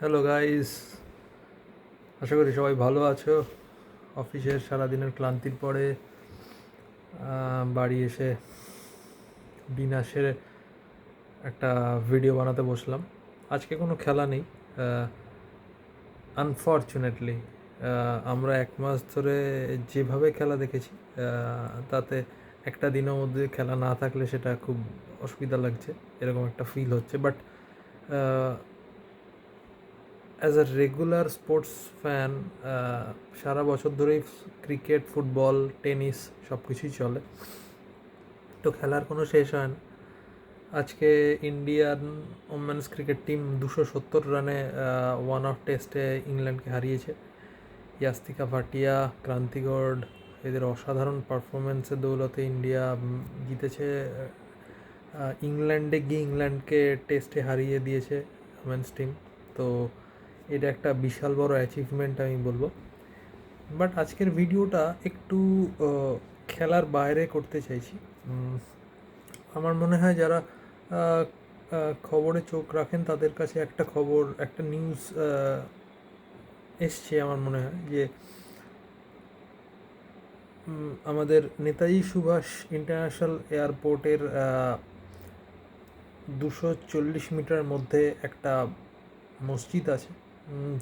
Hello guys, আশা করি সবাই ভালো আছো। অফিসের সারাদিনের ক্লান্তির পরে বাড়ি এসে ডিনার সেরে একটা ভিডিও বানাতে বসলাম। আজকে কোনো খেলা নেই, আনফর্চুনেটলি। আমরা 1 মাস ধরে যেভাবে খেলা দেখেছি, তাতে একটা দিনের মধ্যে খেলা না থাকলে সেটা খুব অসুবিধা লাগছে, এরকম একটা ফিল হচ্ছে। But as a regular sports fan, সারা বছর ধরেই ক্রিকেট, ফুটবল, টেনিস সব কিছুই চলে, তো খেলার কোনো শেষ হয় না। আজকে ইন্ডিয়ান ওমেন্স ক্রিকেট টিম 270 রানে ওয়ান অফ টেস্টে ইংল্যান্ডকে হারিয়েছে। ইয়াস্তিকা ভাটিয়া, ক্রান্তি গৌড় এদের অসাধারণ পারফরমেন্সের দৌলতে ইন্ডিয়া জিতেছে। ইংল্যান্ডে গিয়ে ইংল্যান্ডকে টেস্টে হারিয়ে দিয়েছে ওমেন্স টিম। তো এটা একটা বিশাল বড় অ্যাচিভমেন্ট আমি বলবো। বাট আজকের ভিডিওটা একটু খেলার বাইরে করতে চাইছি। আমার মনে হয় যারা খবরে চোখ রাখেন তাদের কাছে একটা খবর, একটা নিউজ এসছে আমার মনে হয় যে আমাদের নেতাজি সুভাষ ইন্টারন্যাশনাল এয়ারপোর্টের 240 মিটার মধ্যে একটা মসজিদ আছে,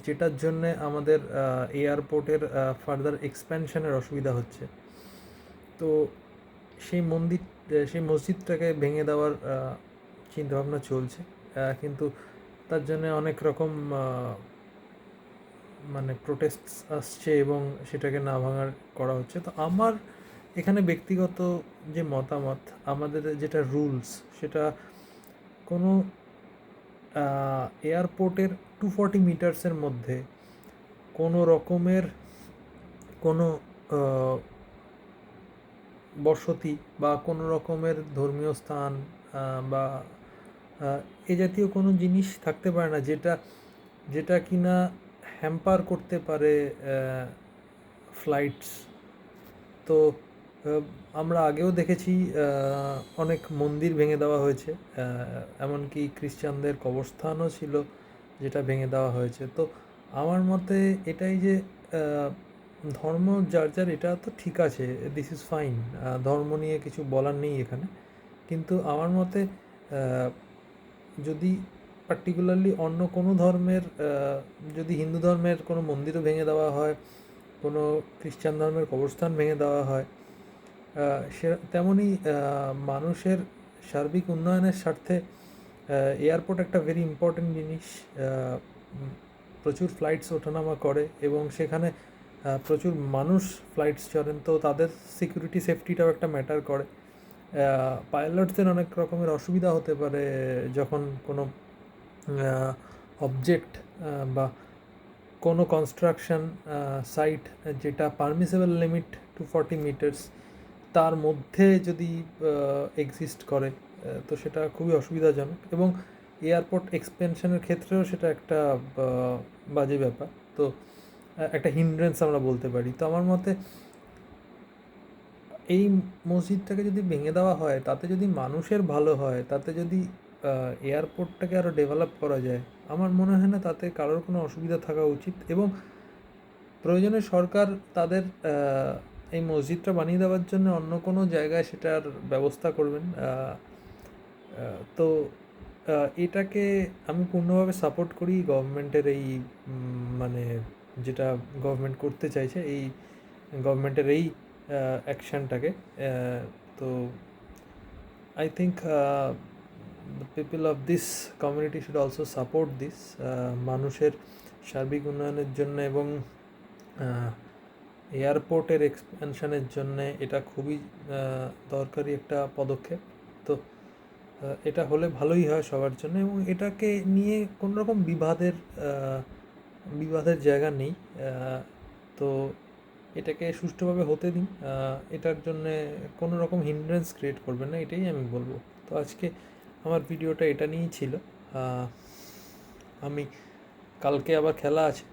যেটার জন্যে আমাদের এয়ারপোর্টের ফার্দার এক্সপ্যানশনের অসুবিধা হচ্ছে। তো সেই মসজিদটাকে ভেঙে দেওয়ার চিন্তাভাবনা চলছে, কিন্তু তার জন্য অনেক রকম মানে প্রোটেস্ট আসছে এবং সেটাকে না ভাঙার করা হচ্ছে। তো আমার এখানে ব্যক্তিগত যে মতামত, আমাদের যেটা রুলস, সেটা কোনো এয়ারপোর্টের 240 মিটার্সের মধ্যে কোনো রকমের কোনো বসতি বা কোনো রকমের ধর্মীয় স্থান বা এ জাতীয় কোনো জিনিস থাকতে পারে না যেটা কিনা হ্যাম্পার করতে পারে ফ্লাইটস। তো আমরা আগেও দেখেছি অনেক মন্দির ভেঙে দেওয়া হয়েছে, এমনকি খ্রিস্টানদের কবরস্থানও ছিল যেটা ভেঙে দেওয়া হয়েছে। তো আমার মতে এটাই যে ধর্ম যার যার, এটা তো ঠিক আছে, দিস ইজ ফাইন, ধর্ম নিয়ে কিছু বলার নেই এখানে। কিন্তু আমার মতে যদি পার্টিকুলারলি অন্য কোনো ধর্মের, যদি হিন্দু ধর্মের কোনো মন্দিরও ভেঙে দেওয়া হয়, কোনো খ্রিস্টান ধর্মের কবরস্থান ভেঙে দেওয়া হয়, সে তেমনই মানুষের সার্বিক উন্নয়নের স্বার্থে এয়ারপোর্ট একটা ভেরি ইম্পর্ট্যান্ট জিনিস। প্রচুর ফ্লাইটস ওঠানামা করে এবং সেখানে প্রচুর মানুষ ফ্লাইটস চড়েন, তো তাদের সিকিউরিটি সেফটিটাও একটা ম্যাটার করে। পাইলটসদের অনেক রকমের অসুবিধা হতে পারে যখন কোনো অবজেক্ট বা কোনো কনস্ট্রাকশন সাইট যেটা পারমিসেবল লিমিট 240 মিটার্স তার মধ্যে যদি এক্সিস্ট করে, তো সেটা খুবই অসুবিধাজনক এবং এয়ারপোর্ট এক্সপেনশনের ক্ষেত্রেও সেটা একটা বাজে ব্যাপার। তো একটা হিন্ড্রেন্স আমরা বলতে পারি। তো আমার মতে এই মসজিদটাকে যদি ভেঙে দেওয়া হয়, তাতে যদি মানুষের ভালো হয়, তাতে যদি এয়ারপোর্টটাকে আরও ডেভেলপ করা যায়, আমার মনে হয় না তাতে কারোর কোনো অসুবিধা থাকা উচিত। এবং প্রয়োজনে সরকার তাদের এই মসজিদটা বানিয়ে দেওয়ার জন্য অন্য কোনো জায়গায় সেটার ব্যবস্থা করবেন। তো এটাকে আমি পূর্ণভাবে সাপোর্ট করি গভর্নমেন্টের এই মানে যেটা গভর্নমেন্ট করতে চাইছে, এই গভর্নমেন্টের এই অ্যাকশানটাকে। তো I think the people of this community should also support this, মানুষের সার্বিক উন্নয়নের জন্য এবং এয়ারপোর্টের এক্সপেনশনের জন্যে এটা খুবই দরকারি একটা পদক্ষেপ। তো এটা হলে ভালোই হয় সবার জন্য এবং এটাকে নিয়ে কোনো রকম বিবাদের জায়গা নেই। তো এটাকে সুষ্ঠুভাবে হতে দিন, এটার জন্যে কোনো রকম হিন্ড্রেন্স ক্রিয়েট করবেন না, এটাই আমি বলবো। তো আজকে আমার ভিডিওটা এটা নিয়েই ছিল। আমি কালকে আবার খেলা আছে,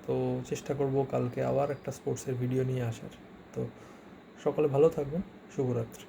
তো চেষ্টা করব কালকে আবার একটা স্পোর্টসের ভিডিও নিয়ে আসার। তো সকলে ভালো থাকবেন, শুভরাত্রি।